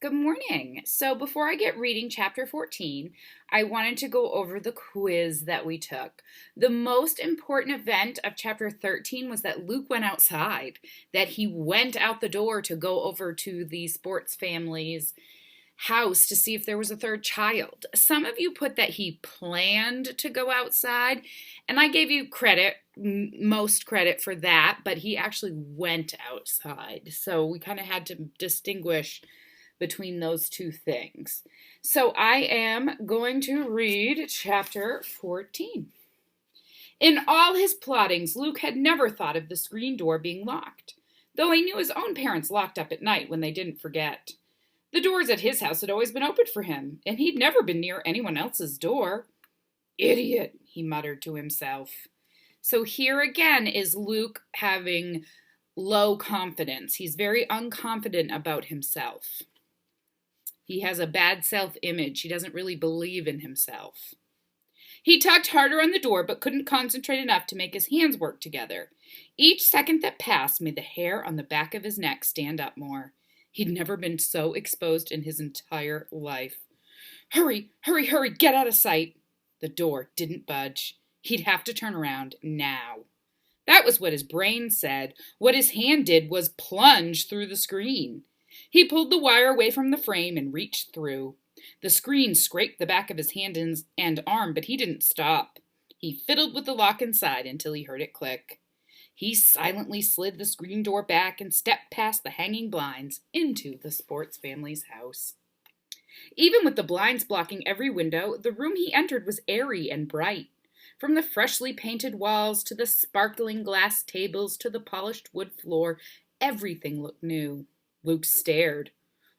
Good morning. So, before I get reading chapter 14, I wanted to go over the quiz that we took. The most important event of chapter 13 was that Luke went outside, that he went out the door to go over to the sports family's house to see if there was a third child. Some of you put that he planned to go outside, and I gave you credit, most credit for that, but he actually went outside. So, we kind of had to distinguish between those two things. So I am going to read chapter 14. In all his plottings, Luke had never thought of the screen door being locked, though he knew his own parents locked up at night when they didn't forget. The doors at his house had always been open for him, and he'd never been near anyone else's door. Idiot, he muttered to himself. So here again is Luke having low confidence. He's very unconfident about himself. He has a bad self-image. He doesn't really believe in himself. He tugged harder on the door, but couldn't concentrate enough to make his hands work together. Each second that passed made the hair on the back of his neck stand up more. He'd never been so exposed in his entire life. Hurry, hurry, hurry, get out of sight. The door didn't budge. He'd have to turn around now. That was what his brain said. What his hand did was plunge through the screen. He pulled the wire away from the frame and reached through. The screen scraped the back of his hand and arm, but he didn't stop. He fiddled with the lock inside until he heard it click. He silently slid the screen door back and stepped past the hanging blinds into the sports family's house. Even with the blinds blocking every window, the room he entered was airy and bright. From the freshly painted walls to the sparkling glass tables to the polished wood floor, everything looked new. Luke stared.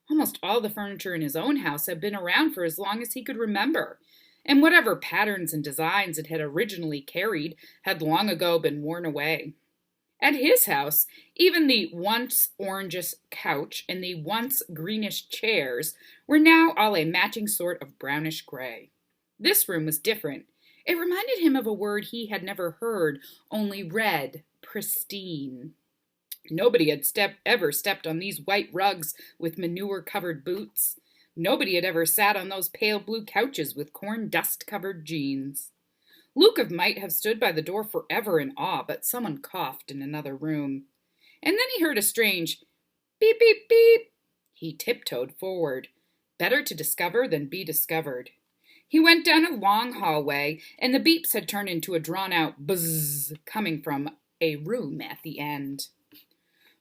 Almost all the furniture in his own house had been around for as long as he could remember, and whatever patterns and designs it had originally carried had long ago been worn away. At his house, even the once orangish couch and the once greenish chairs were now all a matching sort of brownish gray. This room was different. It reminded him of a word he had never heard, only read: pristine. Nobody had ever stepped on these white rugs with manure-covered boots. Nobody had ever sat on those pale blue couches with corn dust-covered jeans. Luke might have stood by the door forever in awe, but someone coughed in another room. And then he heard a strange beep, beep, beep. He tiptoed forward. Better to discover than be discovered. He went down a long hallway, and the beeps had turned into a drawn-out buzz coming from a room at the end.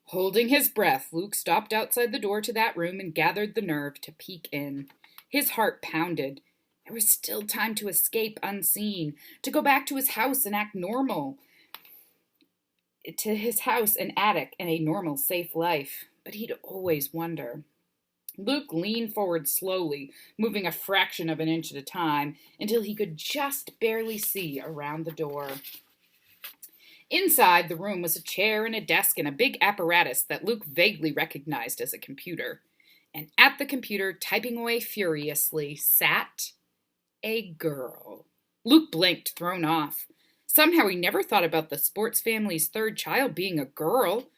Holding his breath, Luke stopped outside the door to that room and gathered the nerve to peek in. His heart pounded. There was still time to escape unseen, to go back to his house and act normal. To his house and attic and a normal, safe life. But he'd always wonder. Luke leaned forward slowly, moving a fraction of an inch at a time, until he could just barely see around the door. Inside the room was a chair and a desk and a big apparatus that Luke vaguely recognized as a computer. And at the computer, typing away furiously, sat a girl. Luke blinked, thrown off. Somehow he never thought about the sports family's third child being a girl.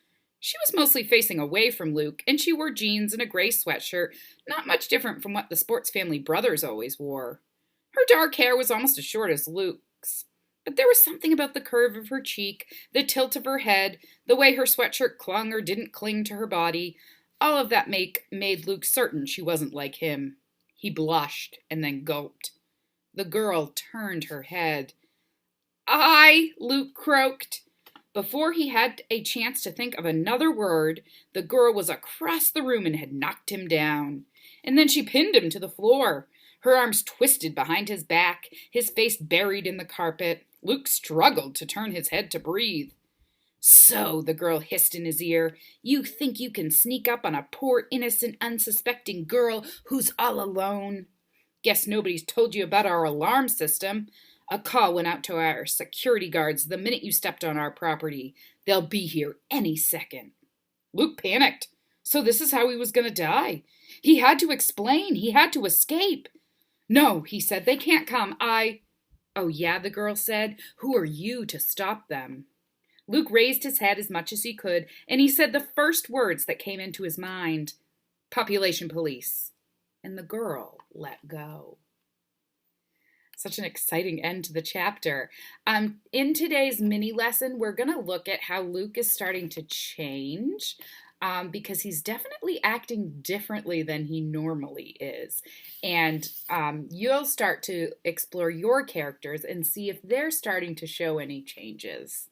She was mostly facing away from Luke, and she wore jeans and a gray sweatshirt, not much different from what the sports family brothers always wore. Her dark hair was almost as short as Luke's. But there was something about the curve of her cheek, the tilt of her head, the way her sweatshirt clung or didn't cling to her body. All of that made Luke certain she wasn't like him. He blushed and then gulped. The girl turned her head. Luke croaked. Before he had a chance to think of another word, the girl was across the room and had knocked him down. And then she pinned him to the floor. Her arms twisted behind his back, his face buried in the carpet. Luke struggled to turn his head to breathe. So, the girl hissed in his ear, you think you can sneak up on a poor, innocent, unsuspecting girl who's all alone? Guess nobody's told you about our alarm system. A call went out to our security guards the minute you stepped on our property. They'll be here any second. Luke panicked. So this is how he was going to die. He had to explain. He had to escape. No, he said, they can't come. Oh, yeah, the girl said. Who are you to stop them? Luke raised his head as much as he could, and he said the first words that came into his mind. Population police. And the girl let go. Such an exciting end to the chapter. In today's mini lesson, we're going to look at how Luke is starting to change because he's definitely acting differently than he normally is. And you'll start to explore your characters and see if they're starting to show any changes.